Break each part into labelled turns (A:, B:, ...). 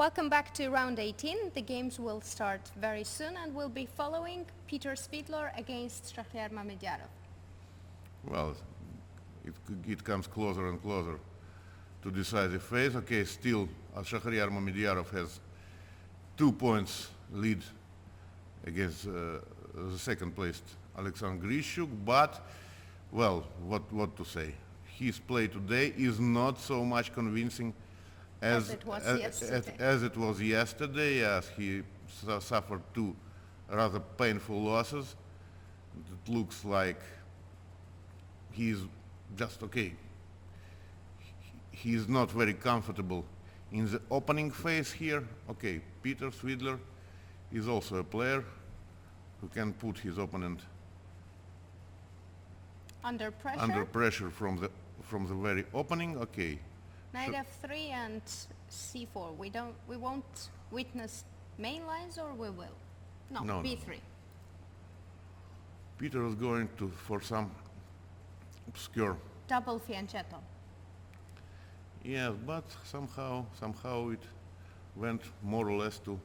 A: Welcome back to round 18. The games will start very soon and we'll be following Peter Svidler against Shakhriyar Mamedyarov.
B: Well, it comes closer and closer to decisive phase. Okay, still Shakhriyar Mamedyarov has 2 points lead against the second placed Alexander Grishuk, but, well, what to say? His play today is not so much convincing as
A: it was yesterday.
B: As it was yesterday, as he suffered 2 rather painful losses. It looks like he's just okay. He is not very comfortable in the opening phase here. Okay, Peter Svidler is also a player who can put his opponent
A: Under pressure.
B: under pressure from the very opening. Okay.
A: Knight f3 and c4. We won't witness main lines, or we will? No, b3.
B: Peter was going for some obscure.
A: Double fianchetto.
B: Yes, but somehow it went more or less to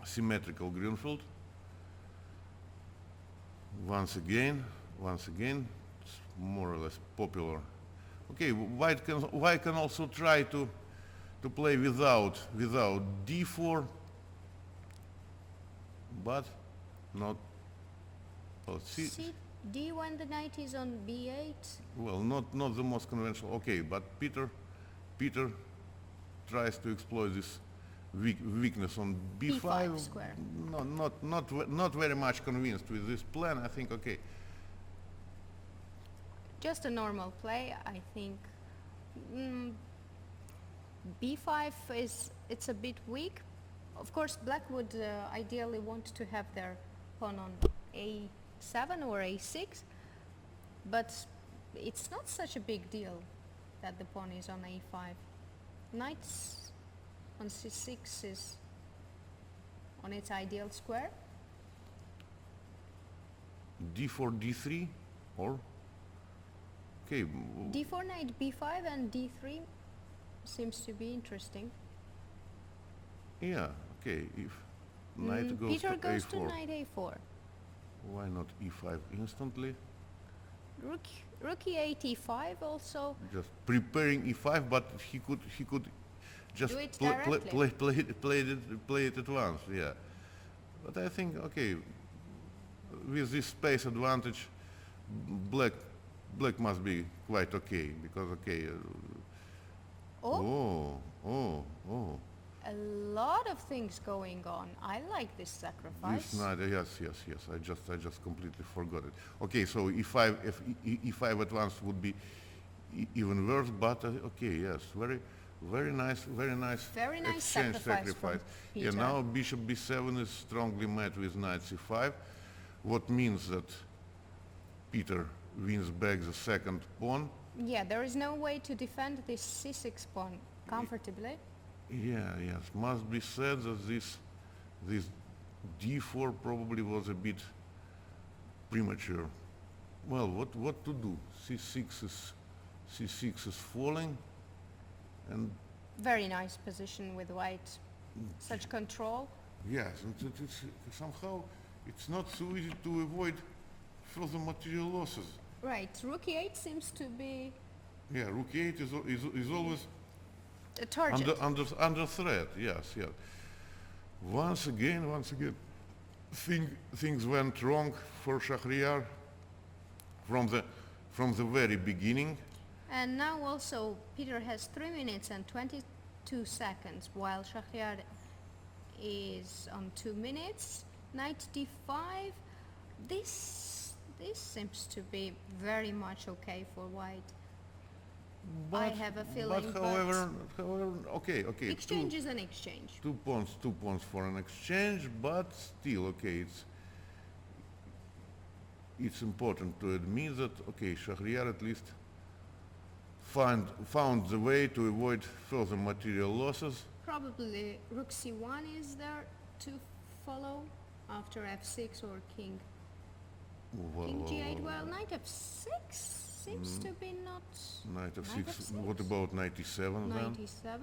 B: symmetrical Greenfield. Once again, it's more or less popular. Okay, white can also try to play without d4, but not. Well,
A: d when the knight is on b8.
B: Well, not the most conventional. Okay, but Peter tries to exploit this weakness on b5.
A: b5 square.
B: No, not very much convinced with this plan. I think okay.
A: Just a normal play, I think. b5 it's a bit weak. Of course, black would ideally want to have their pawn on a7 or a6, but it's not such a big deal that the pawn is on a5. Knight on c6 is on its ideal square.
B: d4, d3, or okay.
A: d4, knight b5, and d3 seems to be interesting.
B: Yeah, okay. If knight goes
A: Peter
B: to
A: goes
B: a4,
A: to knight a4.
B: why not e5 instantly?
A: Rook e8, e5 also.
B: Just preparing e5, but he could just
A: Do it
B: play it at once. Yeah, but I think okay, with this space advantage, black must be quite okay, because okay. Oh.
A: A lot of things going on. I like this sacrifice.
B: This knight, yes. I just completely forgot it. Okay, so e5 at once would be even worse. But okay, yes, very nice exchange sacrifice. Yeah, now bishop b7 is strongly met with knight c5, what means that Peter wins back the second pawn.
A: Yeah, there is no way to defend this c6 pawn comfortably.
B: Yeah, yes. Must be said that this d4 probably was a bit premature. Well, what to do? C6 is falling, and
A: very nice position with white. Such control.
B: Yes, and somehow it's not so easy to avoid further material losses.
A: Right. Rook e8 seems to be.
B: Yeah, Rook e8 is always
A: a target.
B: Under threat, yes. Once again, things went wrong for Shakhriyar from the very beginning.
A: And now also Peter has 3 minutes and 22 seconds, while Shakhriyar is on 2 minutes. Knight d5. This seems to be very much okay for white. I have a feeling.
B: But however, okay.
A: Exchange is an exchange.
B: 2 pawns for an exchange, but still, okay. It's important to admit that okay, Shakhriyar at least found the way to avoid further material losses.
A: Probably Rook c1 is there to follow after f6 or king. King g8. Well, knight f6 seems to be not.
B: Knight f6. What about knight e7 then?
A: Knight e7.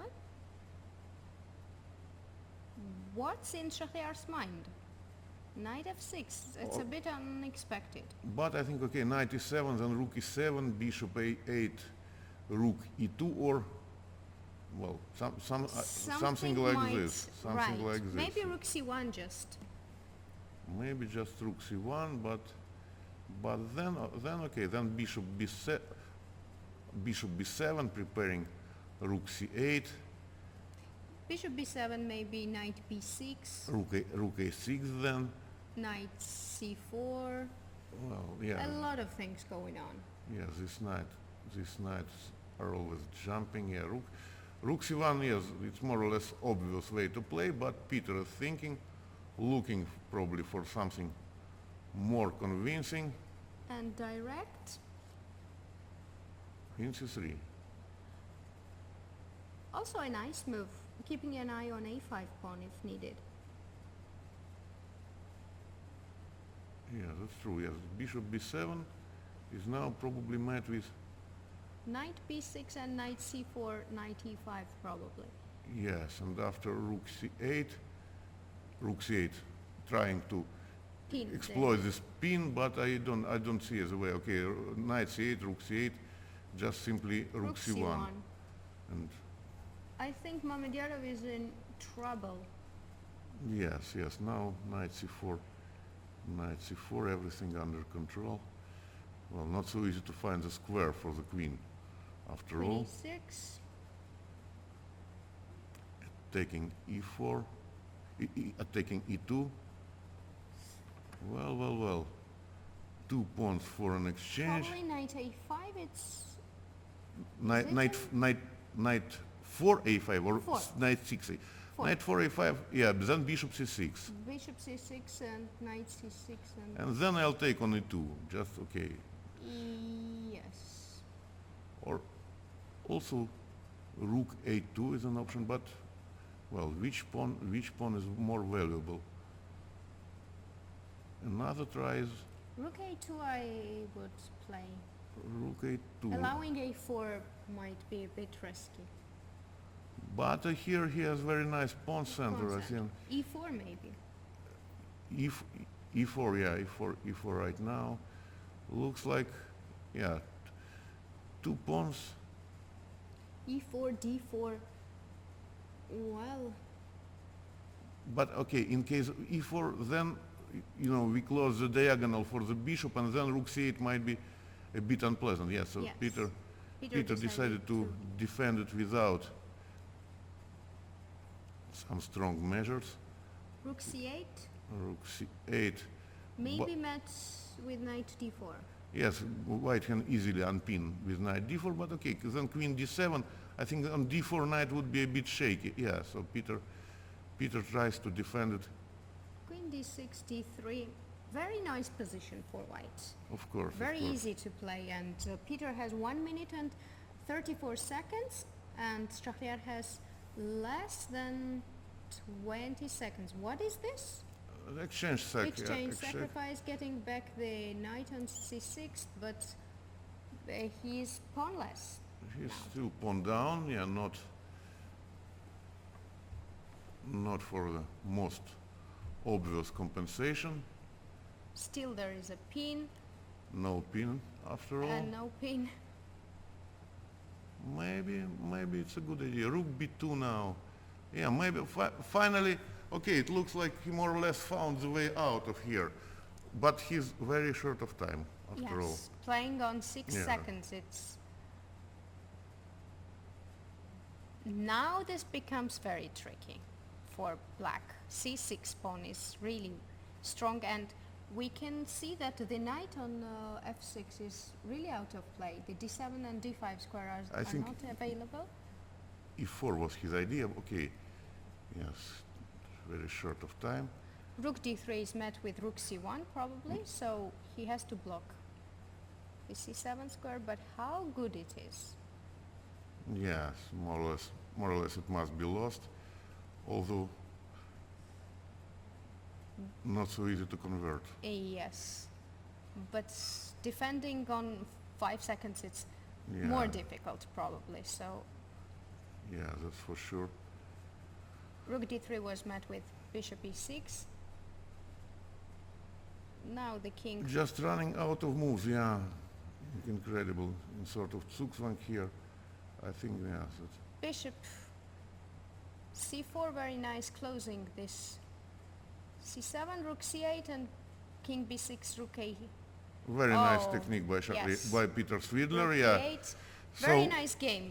A: What's in Shakhriyar's mind? Knight f6. It's a bit unexpected.
B: But I think, okay, knight e7, then rook e7, bishop a8, rook e2, or, well, something like this. Something
A: right.
B: like this.
A: Maybe rook c1 just.
B: Maybe just rook c1, but then okay, then bishop b7, preparing rook c8,
A: Bishop b7, maybe knight b6,
B: rook a6 then.
A: knight c4.
B: Well, yeah.
A: A lot of things going on.
B: Yeah, these knights are always jumping. Yeah, rook c1, yes, it's more or less obvious way to play, but Peter is thinking, looking probably for something more convincing.
A: And direct.
B: In c3.
A: Also a nice move, keeping an eye on a5 pawn if needed.
B: Yeah, that's true. Yes, bishop b7 is now probably met with.
A: Knight b6 and knight c4, knight e5 probably.
B: Yes, and after rook c8, trying to
A: Pin
B: exploit this pin, but I don't see as a way. Okay, knight c8, rook c8, just simply rook c1. And
A: I think Mamedyarov is in trouble.
B: yes, now knight c4, everything under control. Well, not so easy to find the square for the queen, after all.
A: Queen e6.
B: Taking e4, taking e2. Well. 2 pawns for an exchange.
A: Probably knight a5, it's...
B: Knight 4 a5 or
A: Four.
B: knight 6 a.
A: Four.
B: Knight 4 a5, yeah, then bishop c6.
A: Bishop c6 and knight c6 and...
B: And then I'll take on e2, just okay.
A: Yes.
B: Or also rook a2 is an option, but well, which pawn is more valuable? Another try is
A: Rook a2 I would play.
B: rook a2.
A: Allowing a4 might be a bit risky.
B: But here he has very nice pawn center, I
A: Pawn
B: think.
A: e4 maybe.
B: E4, yeah, E4 right now. Looks like, yeah, 2 pawns.
A: e4, d4. Well,
B: But okay, in case E4, then, you know, we close the diagonal for the bishop, and then rook c8 might be a bit unpleasant. Yeah, so
A: yes.
B: Peter decided to defend it without some strong measures.
A: Rook c8,
B: Rook c8.
A: maybe met with knight d4.
B: Yes, white can easily unpin with knight d4, but okay, then queen d7. I think on d4 knight would be a bit shaky. Yeah, so Peter tries to defend it.
A: Queen d6, d3. Very nice position for white.
B: Of course.
A: Very
B: of course.
A: easy to play, and Peter has 1 minute and 34 seconds, and Shakhriyar has less than 20 seconds. What is this?
B: Exchange
A: Exchange sacrifice, getting back the knight on c6, but he's pawnless.
B: He's
A: now.
B: still pawn down. Yeah, not for the most obvious compensation.
A: Still there is a pin.
B: No pin after all.
A: And no pin.
B: Maybe it's a good idea. Rook b2 now. Yeah, maybe finally. Okay, it looks like he more or less found the way out of here, but he's very short of time after all.
A: Yes, playing on 6
B: Yeah.
A: seconds. It's now this becomes very tricky for black. c6 pawn is really strong, and we can see that the knight on f6 is really out of play. The d7 and d5 square are
B: think
A: not available.
B: E4 was his idea. Okay, yes, very short of time.
A: Rook d3 is met with rook c1 probably, so he has to block the c7 square, but how good it is.
B: Yes, more or less it must be lost, although not so easy to convert.
A: Yes, but defending on 5 seconds it's
B: Yeah.
A: more difficult probably, so
B: Yeah, that's for sure.
A: Rook d3 was met with bishop e6. Now the king.
B: Just running out of moves, yeah. Incredible. In sort of Zugzwang here. I think, yeah.
A: Bishop c4, very nice closing this. c7, rook c8, and king b6, rook a.
B: Very nice
A: Oh,
B: technique by
A: yes.
B: by Peter Svidler,
A: Rook
B: yeah.
A: e8.
B: So
A: Very nice game.